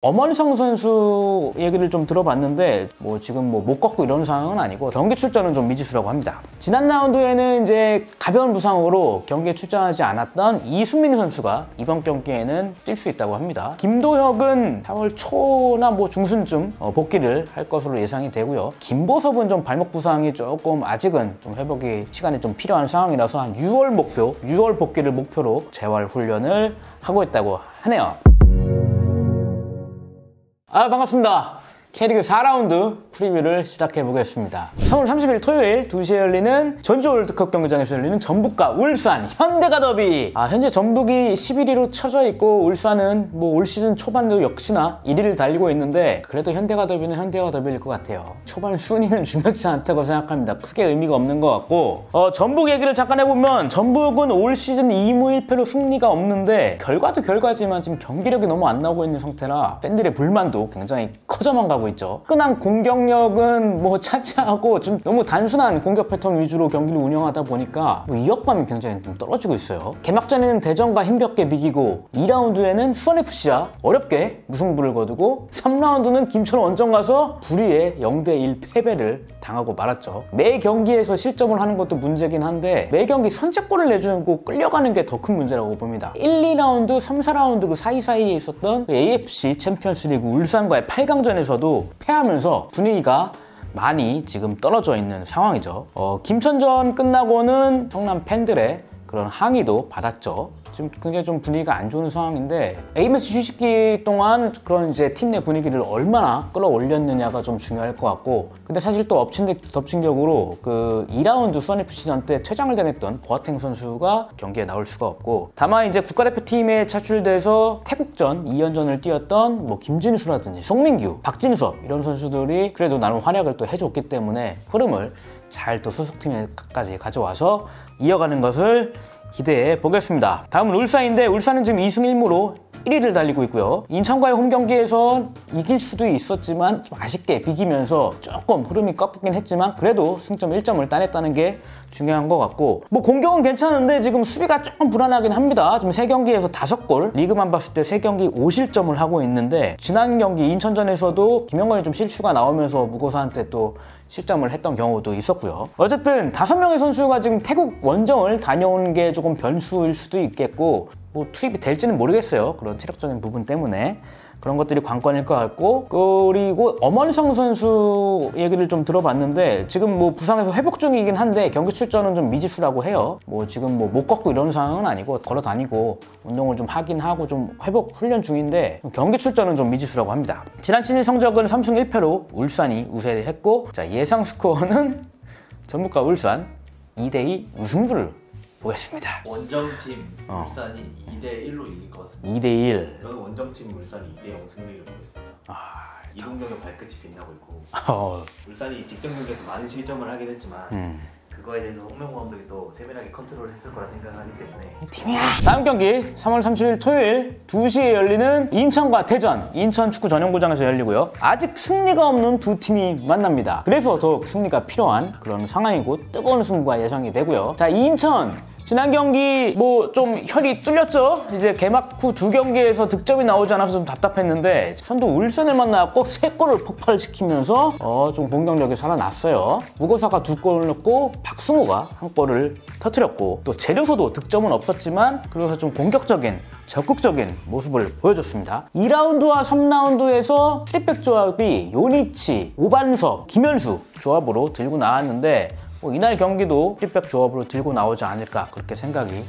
엄원성 선수 얘기를 좀 들어봤는데 지금 못 걷고 이런 상황은 아니고 경기 출전은 좀 미지수라고 합니다. 지난 라운드에는 이제 가벼운 부상으로 경기에 출전하지 않았던 이수민 선수가 이번 경기에는 뛸 수 있다고 합니다. 김도혁은 4월 초나 중순쯤 복귀를 할 것으로 예상이 되고요. 김보섭은 좀 발목 부상이 조금 아직은 좀 회복이 시간이 좀 필요한 상황이라서 한 6월 복귀를 목표로 재활 훈련을 하고 있다고 하네요. 반갑습니다. K리그 4라운드 프리뷰를 시작해 보겠습니다. 3월 30일 토요일 2시에 열리는 전주 월드컵 경기장에서 열리는 전북과 울산 현대가 더비. 현재 전북이 11위로 쳐져 있고 울산은 올 시즌 초반도 역시나 1위를 달리고 있는데 그래도 현대가 더비는 현대가 더비일 것 같아요. 초반 순위는 중요치 않다고 생각합니다. 크게 의미가 없는 것 같고 전북 얘기를 잠깐 해보면 전북은 올 시즌 2무 1패로 승리가 없는데 결과도 결과지만 지금 경기력이 너무 안 나오고 있는 상태라 팬들의 불만도 굉장히 커져만 가고 있죠. 끈한 공격력은 차치하고 좀 너무 단순한 공격 패턴 위주로 경기를 운영하다 보니까 위협감이 굉장히 좀 떨어지고 있어요. 개막전에는 대전과 힘겹게 비기고 2라운드에는 수원FC와 어렵게 무승부를 거두고 3라운드는 김천 원정 가서 불의의 0대1 패배를 당하고 말았죠. 매 경기에서 실점을 하는 것도 문제긴 한데 매 경기 선제골을 내주고 끌려가는 게 더 큰 문제라고 봅니다. 1, 2라운드, 3, 4라운드 그 사이사이에 있었던 AFC 챔피언스리그 울산과의 8강전에서도 패하면서 분위기가 많이 지금 떨어져 있는 상황이죠. 김천전 끝나고는 성남 팬들의 그런 항의도 받았죠. 지금 굉장히 좀 분위기가 안 좋은 상황인데 A매치 휴식기 동안 그런 이제 팀 내 분위기를 얼마나 끌어올렸느냐가 좀 중요할 것 같고, 근데 사실 또 엎친 데 덮친 격으로 그 2라운드 수원FC전 때 퇴장을 당했던 보아탱 선수가 경기에 나올 수가 없고, 다만 이제 국가대표팀에 차출돼서 태국전 2연전을 뛰었던 김진수라든지 송민규, 박진섭 이런 선수들이 그래도 나름 활약을 또 해줬기 때문에 흐름을 잘 또 소속팀에까지 가져와서 이어가는 것을 기대해 보겠습니다. 다음은 울산인데 울산은 지금 2승 1무로 1위를 달리고 있고요. 인천과의 홈경기에서 이길 수도 있었지만 좀 아쉽게 비기면서 조금 흐름이 꺾이긴 했지만 그래도 승점 1점을 따냈다는 게 중요한 것 같고, 공격은 괜찮은데 지금 수비가 조금 불안하긴 합니다. 지금 3경기에서 5골, 리그만 봤을 때 3경기 5실점을 하고 있는데 지난 경기 인천전에서도 김영건이 좀 실수가 나오면서 무고사한테 또 실점을 했던 경우도 있었고요. 어쨌든 5명의 선수가 지금 태국 원정을 다녀오는 게 조금 변수일 수도 있겠고 투입이 될지는 모르겠어요. 그런 체력적인 부분 때문에 그런 것들이 관건일 것 같고, 그리고 엄원성 선수 얘기를 좀 들어봤는데 지금 부상에서 회복 중이긴 한데 경기 출전은 좀 미지수라고 해요. 지금 못 걷고 이런 상황은 아니고 걸어 다니고 운동을 좀 하긴 하고 좀 회복 훈련 중인데 경기 출전은 좀 미지수라고 합니다. 지난 시즌 성적은 3승 1패로 울산이 우세를 했고, 예상 스코어는 전북과 울산 2대2 무승부를 보겠습니다. 원정팀 울산이 2대1로 이길 것 같습니다. 2대1. 저는 원정팀 울산이 2대0 승리를 보겠습니다. 이동경의 발끝이 빛나고 있고 울산이 직전 경기에서 많은 실점을 하긴 했지만 그거에 대해서 홍명보 감독이 또 세밀하게 컨트롤을 했을 거라 생각하기 때문에 팀이야! 다음 경기 3월 30일 토요일 2시에 열리는 인천과 대전 인천 축구 전용구장에서 열리고요. 아직 승리가 없는 두 팀이 만납니다. 그래서 더욱 승리가 필요한 그런 상황이고 뜨거운 승부가 예상이 되고요. 인천 지난 경기 좀 혈이 뚫렸죠? 이제 개막 후 2경기에서 득점이 나오지 않아서 좀 답답했는데 선두 울산을 만나고 3골을 폭발시키면서 좀 공격력이 살아났어요. 무고사가 2골을 넣고 박승호가 1골을 터뜨렸고, 또 제르소도 득점은 없었지만 그래서 좀 공격적인 적극적인 모습을 보여줬습니다. 2라운드와 3라운드에서 3백 조합이 요니치, 오반석, 김현수 조합으로 들고 나왔는데 이날 경기도 3백 조합으로 들고 나오지 않을까 그렇게 생각이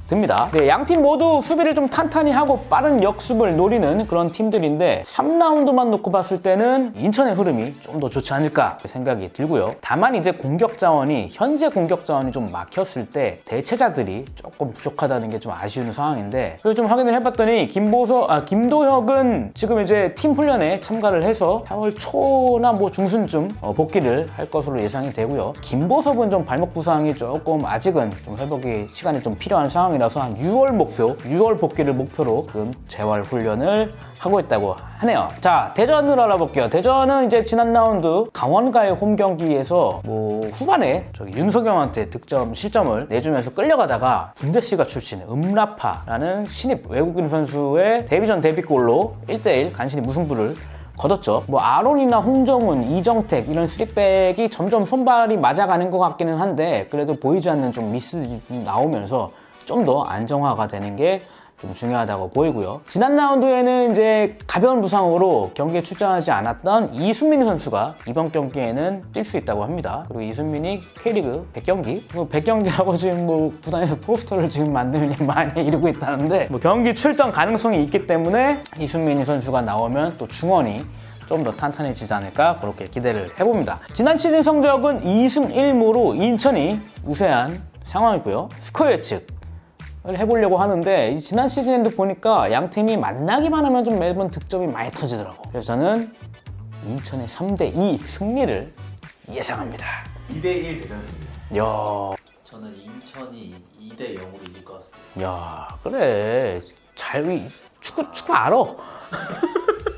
듭니다. 양팀 모두 수비를 좀 탄탄히 하고 빠른 역습을 노리는 그런 팀들인데 3라운드만 놓고 봤을 때는 인천의 흐름이 좀 더 좋지 않을까 생각이 들고요. 다만 이제 현재 공격 자원이 좀 막혔을 때 대체자들이 조금 부족하다는 게 좀 아쉬운 상황인데, 그래서 좀 확인을 해봤더니 김도혁은 지금 이제 팀 훈련에 참가를 해서 4월 초나 중순쯤 복귀를 할 것으로 예상이 되고요. 김보섭은 좀 발목 부상이 조금 아직은 좀 회복이 시간이 좀 필요한 상황이 상황이라서 한 6월 목표, 6월 복귀를 목표로 지금 재활 훈련을 하고 있다고 하네요. 자, 대전을 알아볼게요. 대전은 이제 지난 라운드 강원과의 홈 경기에서 뭐 후반에 저기 윤석영한테 득점, 실점을 내주면서 끌려가다가 분데스리가 출신 음라파라는 신입 외국인 선수의 데뷔전 데뷔골로 1대1 간신히 무승부를 거뒀죠. 뭐 아론이나 홍정훈, 이정택 이런 3백이 점점 손발이 맞아가는 것 같기는 한데 그래도 보이지 않는 좀 미스들이 나오면서 좀 더 안정화가 되는 게 좀 중요하다고 보이고요. 지난 라운드에는 이제 가벼운 부상으로 경기에 출전하지 않았던 이순민 선수가 이번 경기에는 뛸 수 있다고 합니다. 그리고 이순민이 K리그 100경기? 뭐 100경기라고 지금 뭐 구단에서 포스터를 지금 만들려고 많이 이루고 있다는데 뭐 경기 출전 가능성이 있기 때문에 이순민 선수가 나오면 또 중원이 좀 더 탄탄해지지 않을까 그렇게 기대를 해봅니다. 지난 시즌 성적은 2승 1무로 인천이 우세한 상황이고요. 스코어 예측 해보려고 하는데 지난 시즌에도 보니까 양 팀이 만나기만 하면 좀 매번 득점이 많이 터지더라고. 그래서 저는 인천의 3대2 승리를 예상합니다. 2대1 대전 승리. 야, 저는 인천이 2대 0으로 이길 것 같습니다. 야, 그래. 잘 축구 알아.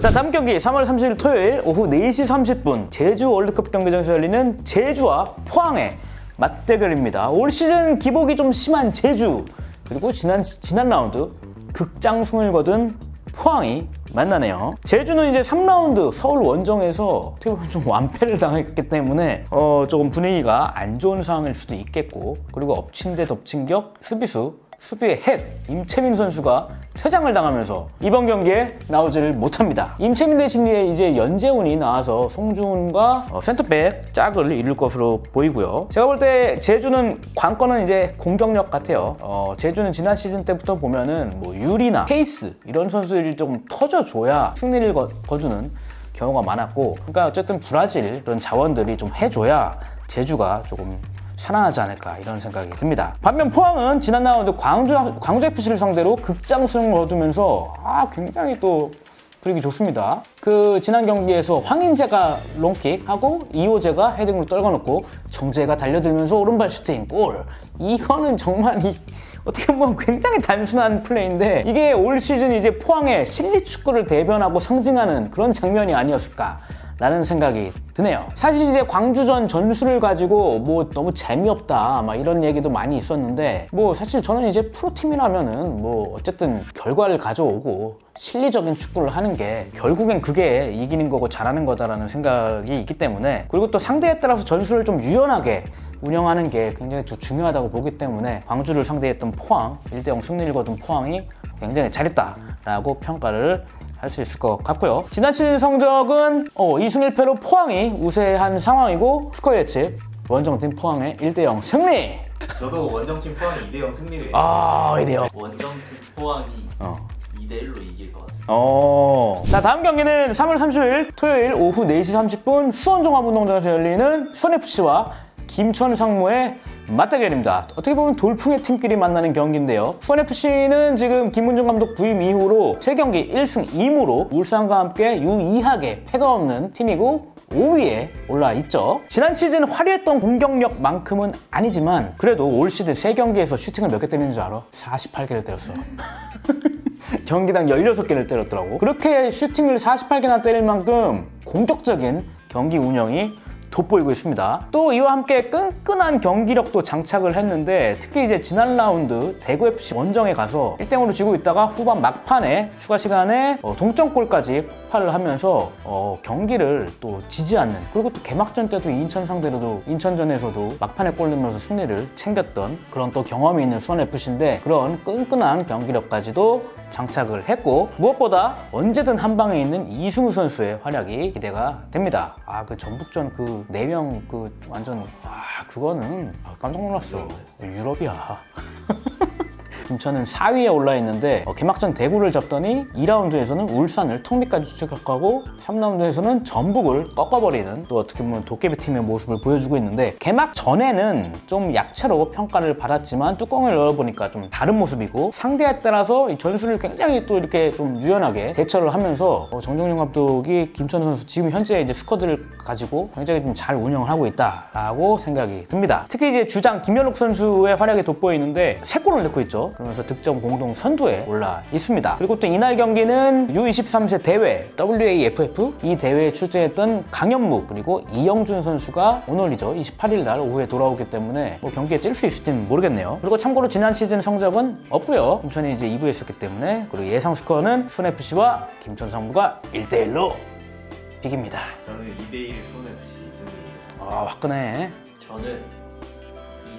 자, 다음 경기 3월 30일 토요일 오후 4시 30분 제주 월드컵 경기장에서 열리는 제주와 포항의 맞대결입니다. 올 시즌 기복이 좀 심한 제주 그리고 지난 라운드 극장승을 거둔 포항이 만나네요. 제주는 이제 3라운드 서울 원정에서 어떻게 보면 좀 완패를 당했기 때문에 조금 분위기가 안 좋은 상황일 수도 있겠고 그리고 엎친 데 덮친 격 수비의 핵 임채민 선수가 퇴장을 당하면서 이번 경기에 나오지를 못합니다. 임채민 대신에 이제 연재훈이 나와서 송중훈과 센터백 짝을 이룰 것으로 보이고요. 제가 볼 때 제주는 관건은 이제 공격력 같아요. 제주는 지난 시즌 때부터 보면은 뭐 유리나 페이스 이런 선수들이 좀 터져줘야 승리를 거두는 경우가 많았고 그러니까 어쨌든 브라질 이런 자원들이 좀 해줘야 제주가 조금 살아나지 않을까 이런 생각이 듭니다. 반면 포항은 지난 라운드 광주 FC를 상대로 극장승을 거두면서 굉장히 또 분위기 좋습니다. 그 지난 경기에서 황인재가 롱킥하고 이호재가 헤딩으로 떨궈놓고 정재가 달려들면서 오른발 슈팅 골. 이거는 정말 어떻게 보면 굉장히 단순한 플레이인데 이게 올 시즌 이제 포항의 실리 축구를 대변하고 상징하는 그런 장면이 아니었을까. 라는 생각이 드네요. 사실 이제 광주전 전술을 가지고 뭐 너무 재미없다 막 이런 얘기도 많이 있었는데 뭐 사실 저는 이제 프로팀이라면은 뭐 어쨌든 결과를 가져오고 실리적인 축구를 하는 게 결국엔 그게 이기는 거고 잘하는 거다라는 생각이 있기 때문에 그리고 또 상대에 따라서 전술을 좀 유연하게 운영하는 게 굉장히 좀 중요하다고 보기 때문에 광주를 상대했던 포항 1대0 승리를 거둔 포항이 굉장히 잘했다라고 평가를 할 수 있을 것 같고요. 지난 시즌 성적은 2승 1패로 포항이 우세한 상황이고 스코어 예측 원정팀 포항의 1대0 승리! 저도 원정팀 포항 2대0 승리를 2대0 원정팀 포항이 2대 1로 이길 것 같습니다. 자, 다음 경기는 3월 30일 토요일 오후 4시 30분 수원종합운동장에서 열리는 수원FC와 김천 상무의 맞대결입니다. 어떻게 보면 돌풍의 팀끼리 만나는 경기인데요. 수원FC는 지금 김문정 감독 부임 이후로 3경기 1승 2무로 울산과 함께 유의하게 패가 없는 팀이고 5위에 올라 있죠. 지난 시즌 화려했던 공격력만큼은 아니지만 그래도 올 시즌 3경기에서 슈팅을 몇 개 때리는 줄 알아? 48개를 때렸어요. 경기당 16개를 때렸더라고. 그렇게 슈팅을 48개나 때릴 만큼 공격적인 경기 운영이 돋보이고 있습니다. 또 이와 함께 끈끈한 경기력도 장착을 했는데 특히 이제 지난 라운드 대구FC 원정에 가서 1대0으로 지고 있다가 후반 막판에 추가 시간에 동점골까지 폭발을 하면서 경기를 또 지지 않는 그리고 또 개막전 때도 인천 상대로도 인천전에서도 막판에 골 넣으면서 승리를 챙겼던 그런 또 경험이 있는 수원FC인데 그런 끈끈한 경기력까지도 장착을 했고 무엇보다 언제든 한 방에 있는 이승우 선수의 활약이 기대가 됩니다. 그 전북전 그 4명 그 완전 그거는 깜짝 놀랐어. 유럽이야. 김천은 4위에 올라 있는데 개막전 대구를 잡더니 2라운드에서는 울산을 턱밑까지 추격하고 3라운드에서는 전북을 꺾어버리는 또 어떻게 보면 도깨비 팀의 모습을 보여주고 있는데 개막 전에는 좀 약체로 평가를 받았지만 뚜껑을 열어보니까 좀 다른 모습이고 상대에 따라서 이 전술을 굉장히 또 이렇게 좀 유연하게 대처를 하면서 정정용 감독이 김천 선수 지금 현재 이제 스쿼드를 가지고 굉장히 좀 잘 운영을 하고 있다라고 생각이 듭니다. 특히 이제 주장 김현욱 선수의 활약이 돋보이는데 3골을 넣고 있죠. 그러면서 득점 공동 선두에 올라 있습니다. 그리고 또 이날 경기는 U23세 대회 WAFF 이 대회에 출전했던 강현무 그리고 이영준 선수가 오늘이죠. 28일 날 오후에 돌아오기 때문에 뭐 경기에 뛸 수 있을지는 모르겠네요. 그리고 참고로 지난 시즌 성적은 없고요. 김천이 이제 2부에 있었기 때문에. 그리고 예상 스코어는 순FC와 김천 상무가 1대1로 이깁니다. 저는 2대1 손FC 승리입니다. 아, 화끈해. 저는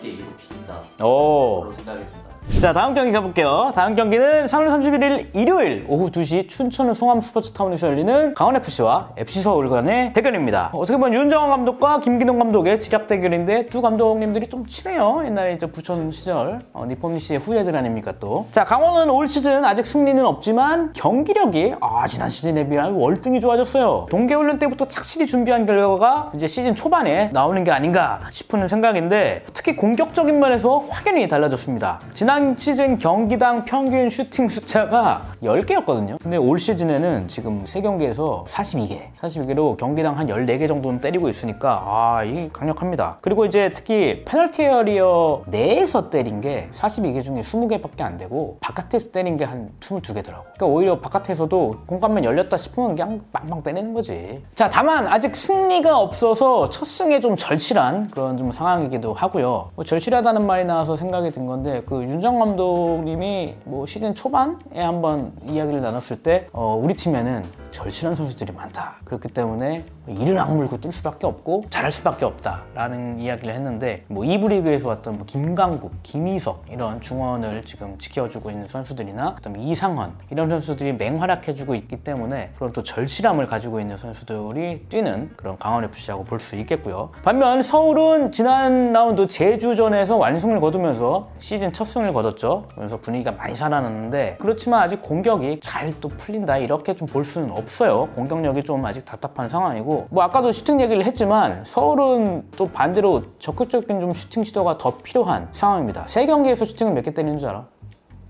2대2로 비긴다. 오. 라고 생각했습니다. 자, 다음 경기 가볼게요. 다음 경기는 3월 31일 일요일 오후 2시 춘천 송암 스포츠타운에서 열리는 강원FC와 FC서울 간의 대결입니다. 어떻게 보면 윤정원 감독과 김기동 감독의 지략 대결인데 두 감독님들이 좀 친해요. 옛날에 이제 부천 시절 니폼니씨의 후예들 아닙니까 또. 자, 강원은 올 시즌 아직 승리는 없지만 경기력이 지난 시즌에 비하면 월등히 좋아졌어요. 동계훈련 때부터 착실히 준비한 결과가 이제 시즌 초반에 나오는 게 아닌가 싶은 생각인데 특히 공격적인 면에서 확연히 달라졌습니다. 지난 시즌 경기당 평균 슈팅 숫자가 10개였거든요. 근데 올 시즌에는 지금 3경기에서 42개로 경기당 한 14개 정도는 때리고 있으니까 이게 강력합니다. 그리고 이제 특히 페널티 에리어 내에서 때린 게 42개 중에 20개밖에 안 되고 바깥에서 때린 게 한 22개더라고. 그러니까 오히려 바깥에서도 공간만 열렸다 싶으면 그냥 빵빵 때리는 거지. 자, 다만 아직 승리가 없어서 첫 승에 좀 절실한 그런 좀 상황이기도 하고요. 뭐 절실하다는 말이 나와서 생각이 든 건데 그 윤정 감독님이 뭐 시즌 초반에 한번 이야기를 나눴을 때 우리 팀에는 절실한 선수들이 많다. 그렇기 때문에 이를 악물고 뛸 수밖에 없고 잘할 수밖에 없다라는 이야기를 했는데 뭐 2부 리그에서 왔던 뭐 김강국, 김희석 이런 중원을 지금 지켜주고 있는 선수들이나 그다음에 이상헌 이런 선수들이 맹활약해주고 있기 때문에 그런 또 절실함을 가지고 있는 선수들이 뛰는 그런 강원FC라고 볼 수 있겠고요. 반면 서울은 지난 라운드 제주전에서 완승을 거두면서 시즌 첫 승을 거뒀죠. 그래서 분위기가 많이 살아났는데 그렇지만 아직 공격이 잘 또 풀린다 이렇게 좀 볼 수는 없어요. 공격력이 좀 아직 답답한 상황이고 뭐 아까도 슈팅 얘기를 했지만 서울은 또 반대로 적극적인 좀 슈팅 시도가 더 필요한 상황입니다. 3경기에서 슈팅을 몇 개 때리는 줄 알아?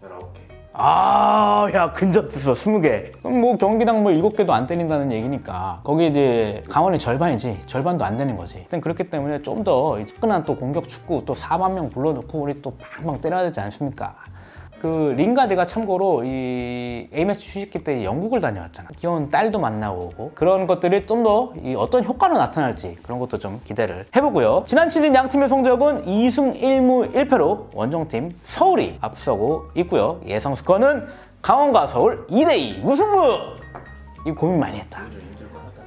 19개. 야, 근접했어. 20개. 그럼 뭐 경기당 뭐 7개도 안 때린다는 얘기니까 거기에 이제 강원이 절반이지 절반도 안 되는 거지. 그렇기 때문에 좀 더 화끈한 또 공격 축구 또 4만 명 불러놓고 우리 또 빵빵 때려야 되지 않습니까? 그 링가드가 참고로 이 A매치 휴식기 때 영국을 다녀왔잖아. 귀여운 딸도 만나고 오고 그런 것들이 좀 더 어떤 효과로 나타날지 그런 것도 좀 기대를 해보고요. 지난 시즌 양 팀의 성적은 2승 1무 1패로 원정팀 서울이 앞서고 있고요. 예상 스코어는 강원과 서울 2대2 무승부! 이거 고민 많이 했다.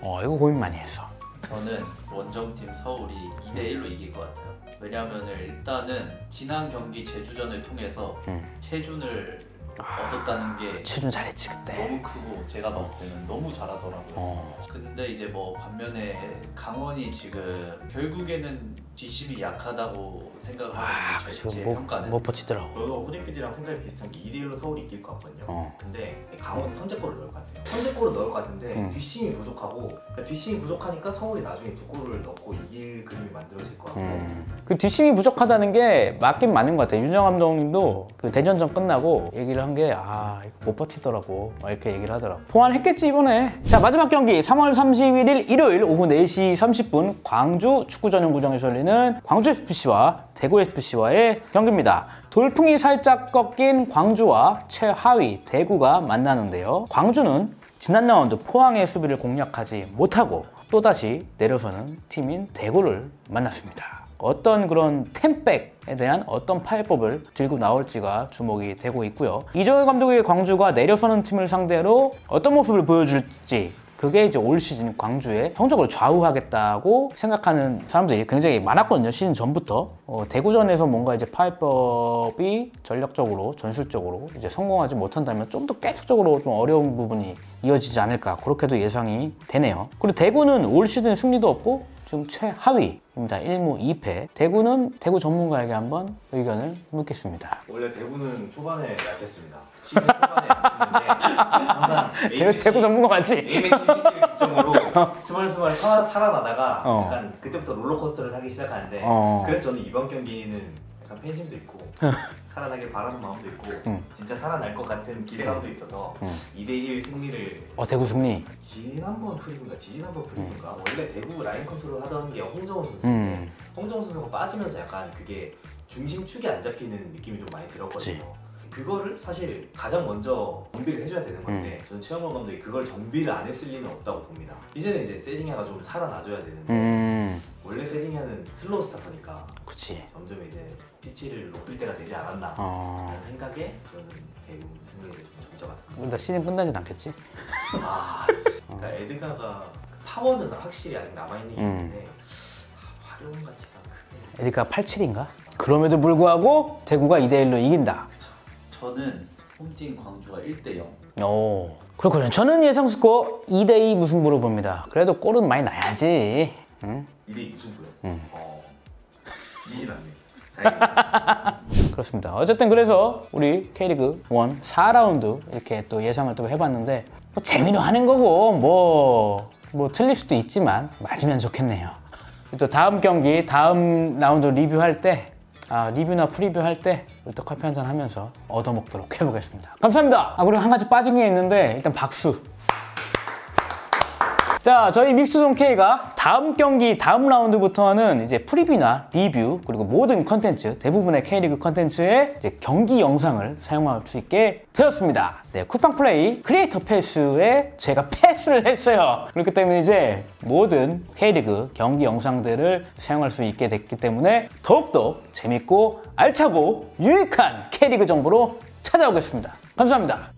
이거 고민 많이 했어. 저는 원정팀 서울이 2대1로 이길 것 같아요. 왜냐하면 일단은 지난 경기 제주전을 통해서 최준을 얻었다는 게 최준 잘했지 그때. 너무 크고 제가 봤을 때는 너무 잘하더라고요. 근데 이제 뭐 반면에 강원이 지금 결국에는 뒷심이 약하다고 생각을 하거든요. 제 평가는. 못 버티더라고. 저도 호재 PD랑 생각이 비슷한 게 2대1로 서울이 이길 것 같거든요. 근데 강원이 선제골을 넣을 것 같아요. 선제골을 넣을 것 같은데 뒷심이 부족하고 그러니까 뒷심이 부족하니까 서울이 나중에 2골을 넣고 이길 그림이 만들어질 것 같고 그 뒷심이 부족하다는 게 맞긴 맞는 것 같아요. 윤정 감독님도 그 대전전 끝나고 얘기를 한 게 이거 못 버티더라고 이렇게 얘기를 하더라고. 보완했겠지 이번에. 자, 마지막 경기 3월 31일 일요일 오후 4시 30분 광주 축구 전용 구장에서 열리는 광주FC와 대구FC와의 경기입니다. 돌풍이 살짝 꺾인 광주와 최하위 대구가 만나는데요. 광주는 지난 라운드 포항의 수비를 공략하지 못하고 또다시 내려서는 팀인 대구를 만났습니다. 어떤 그런 템백에 대한 어떤 파해법을 들고 나올지가 주목이 되고 있고요. 이정효 감독의 광주가 내려서는 팀을 상대로 어떤 모습을 보여줄지 그게 이제 올 시즌 광주의 성적을 좌우하겠다고 생각하는 사람들이 굉장히 많았거든요. 시즌 전부터. 대구전에서 뭔가 이제 파해법이 전략적으로, 전술적으로 이제 성공하지 못한다면 좀 더 계속적으로 좀 어려운 부분이 이어지지 않을까 그렇게도 예상이 되네요. 그리고 대구는 올 시즌 승리도 없고 지금 최하위입니다. 1무 2패. 대구는 대구 전문가에게 한번 의견을 묻겠습니다. 원래 대구는 초반에 약했습니다. 시즌 초반에 약했는데 항상 대구 전문가 맞지? A매치 휴식기를 기점으로 스멀스멀 살아나다가 약간 그때부터 롤러코스터를 타기 시작하는데 그래서 저는 이번 경기는 약간 팬심도 있고 살아나길 바라는 마음도 있고 진짜 살아날 것 같은 기대감도 있어서 2대1 승리를 대구 승리. 지난번 프리뷰인가 원래 대구 라인 컨트롤 하던 게 홍정훈 선수인데 홍정훈 선수가 빠지면서 약간 그게 중심축이 안 잡히는 느낌이 좀 많이 들었거든요. 그거를 사실 가장 먼저 정비를 해줘야 되는 건데 저는 최영범 감독이 그걸 정비를 안 했을 리는 없다고 봅니다. 이제는 이제 세징야가 좀 살아나줘야 되는데 원래 세징야는 슬로우 스타터니까 그치. 점점 이제 피치를 높일 때가 되지 않았나 라는 생각에 저는 대구 승리를 좀 져갔습니다. 나 시즌 끝나진 않겠지? 그러니까 에드가가 파워는 확실히 아직 남아있는 게 있는데 활용 가치가 크게 에디가 87인가? 그럼에도 불구하고 대구가 2대1로 이긴다. 저는 홈팀 광주가 1대0. 오, 그렇군요. 저는 예상 스코어 2대2 무승부로 봅니다. 그래도 골은 많이 나야지. 응? 2대2 무승부요? 지진 않네. 그렇습니다. 어쨌든 그래서 우리 K리그 1 4라운드 이렇게 또 예상을 또 해봤는데 뭐 재미로 하는 거고 뭐 틀릴 수도 있지만 맞으면 좋겠네요. 또 다음 경기 다음 라운드 리뷰할 때 리뷰나 프리뷰 할 때 또 커피 한잔 하면서 얻어먹도록 해보겠습니다. 감사합니다. 그리고 한 가지 빠진 게 있는데 일단 박수. 자, 저희 믹스존 K가 다음 경기 다음 라운드부터는 이제 프리뷰나 리뷰 그리고 모든 컨텐츠 대부분의 K리그 컨텐츠에 이제 경기 영상을 사용할 수 있게 되었습니다. 네, 쿠팡 플레이 크리에이터 패스에 제가 패스를 했어요. 그렇기 때문에 이제 모든 K리그 경기 영상들을 사용할 수 있게 됐기 때문에 더욱더 재밌고 알차고 유익한 K리그 정보로 찾아오겠습니다. 감사합니다.